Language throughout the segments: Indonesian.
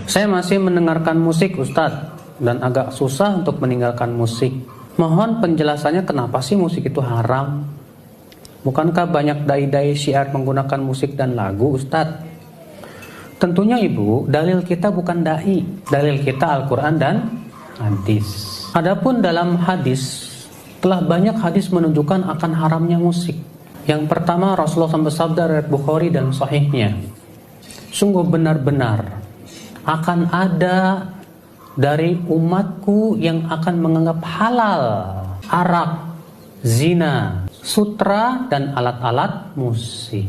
Saya masih mendengarkan musik Ustadz dan agak susah untuk meninggalkan musik. Mohon penjelasannya kenapa sih musik itu haram? Bukankah banyak dai-dai syiar menggunakan musik dan lagu Ustadz? Tentunya Ibu, dalil kita bukan dai. Dalil kita Al-Quran dan hadis. Adapun dalam hadis, telah banyak hadis menunjukkan akan haramnya musik. Yang pertama, Rasulullah SAW bersabda riwayat Bukhari dan sahihnya, sungguh benar-benar akan ada dari umatku yang akan menganggap halal arak, zina, sutra, dan alat-alat musik.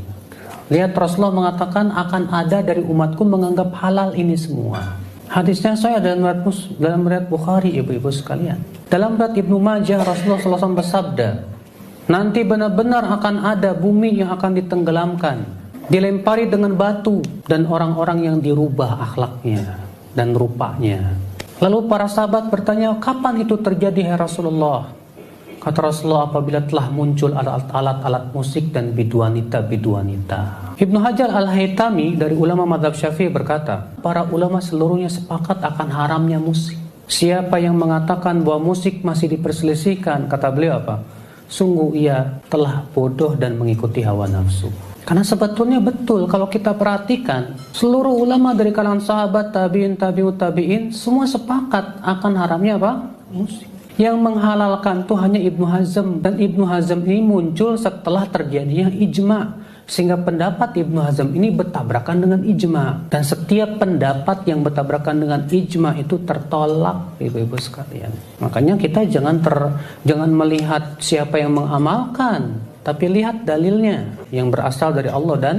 Lihat, Rasulullah mengatakan akan ada dari umatku menganggap halal ini semua. Hadisnya saya dalam riwayat Bukhari, ibu-ibu sekalian. Dalam riwayat Ibnu Majah, Rasulullah SAW bersabda, nanti benar-benar akan ada bumi yang akan ditenggelamkan, dilempari dengan batu, dan orang-orang yang dirubah akhlaknya dan rupanya. Lalu para sahabat bertanya, kapan itu terjadi ya Rasulullah? Kata Rasulullah, apabila telah muncul alat-alat musik dan biduanita. Ibnu Hajar Al-Haytami dari ulama mazhab Syafi'i berkata, para ulama seluruhnya sepakat akan haramnya musik. Siapa yang mengatakan bahwa musik masih diperselisihkan, kata beliau apa? Sungguh ia telah bodoh dan mengikuti hawa nafsu. Karena sebetulnya betul kalau kita perhatikan, seluruh ulama dari kalangan sahabat, tabi'in, tabi'in, semua sepakat akan haramnya apa? Musik. Yang menghalalkan itu hanya Ibnu Hazm, dan Ibnu Hazm ini muncul setelah terjadinya ijma, sehingga pendapat Ibnu Hazm ini bertabrakan dengan ijma, dan setiap pendapat yang bertabrakan dengan ijma itu tertolak, ibu-ibu sekalian. Makanya kita jangan melihat siapa yang mengamalkan, tapi lihat dalilnya yang berasal dari Allah dan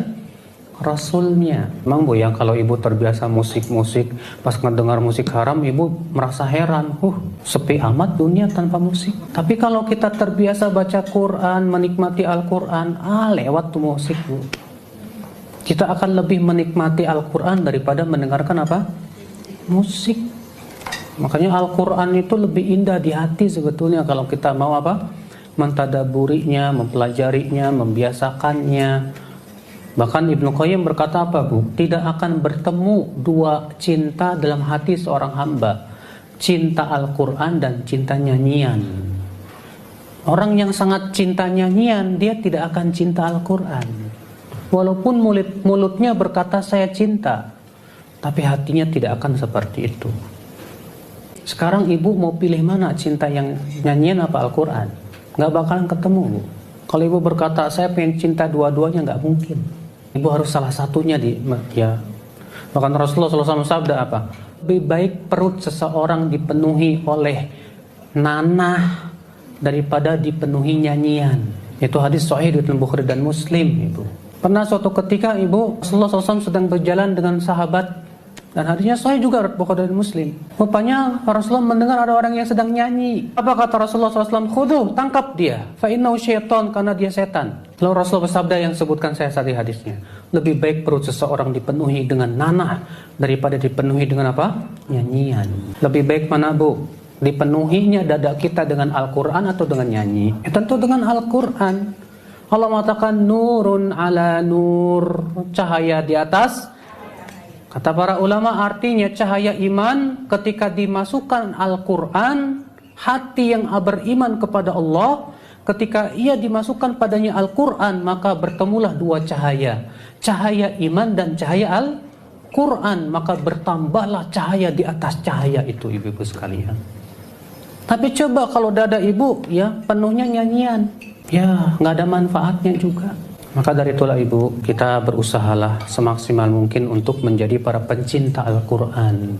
Rasulnya. Memang Bu ya, kalau ibu terbiasa musik-musik, pas ngedengar musik haram, ibu merasa heran, sepi amat dunia tanpa musik. Tapi kalau kita terbiasa baca Quran, menikmati Al-Quran, lewat tuh musik Bu. Kita akan lebih menikmati Al-Quran daripada mendengarkan apa? Musik. Makanya Al-Quran itu lebih indah di hati sebetulnya kalau kita mau apa? Mentadaburinya, mempelajarinya, membiasakannya. Bahkan Ibnu Qayyim berkata apa Bu? Tidak akan bertemu dua cinta dalam hati seorang hamba, cinta Al-Quran dan cinta nyanyian. Orang yang sangat cinta nyanyian, dia tidak akan cinta Al-Quran. Walaupun mulutnya berkata saya cinta, tapi hatinya tidak akan seperti itu. Sekarang ibu mau pilih mana, cinta yang nyanyian apa Al-Quran? Gak bakalan ketemu Bu. Kalau ibu berkata saya pengen cinta dua-duanya, gak mungkin. Ibu harus salah satunya ya. Bahkan Rasulullah SAW sabda apa? Lebih baik perut seseorang dipenuhi oleh nanah daripada dipenuhi nyanyian. Itu hadis sahih di Bukhari dan Muslim, ibu. Pernah suatu ketika ibu Rasulullah SAW sedang berjalan dengan sahabat, dan hadisnya sahih juga Bukhari dan Muslim. Rupanya Rasulullah mendengar ada orang yang sedang nyanyi. Apa kata Rasulullah SAW? Khuduh, tangkap dia. Fa innahu syaitan, karena dia setan. Lalu Rasulullah bersabda yang sebutkan saya tadi hadisnya. Lebih baik perut seseorang dipenuhi dengan nanah daripada dipenuhi dengan apa? Nyanyian. Lebih baik mana Bu? Dipenuhinya dada kita dengan Al-Quran atau dengan nyanyi? Tentu dengan Al-Quran. Allah mengatakan nurun ala nur, cahaya di atas. Kata para ulama artinya cahaya iman ketika dimasukkan Al-Quran, hati yang beriman kepada Allah, ketika ia dimasukkan padanya Al-Quran, maka bertemulah dua cahaya, cahaya iman dan cahaya Al-Quran, maka bertambahlah cahaya di atas cahaya itu, ibu-ibu sekalian. Tapi coba kalau dada ibu ya penuhnya nyanyian, ya nggak ada manfaatnya juga. Maka dari itulah ibu, kita berusahalah semaksimal mungkin untuk menjadi para pencinta Al-Quran.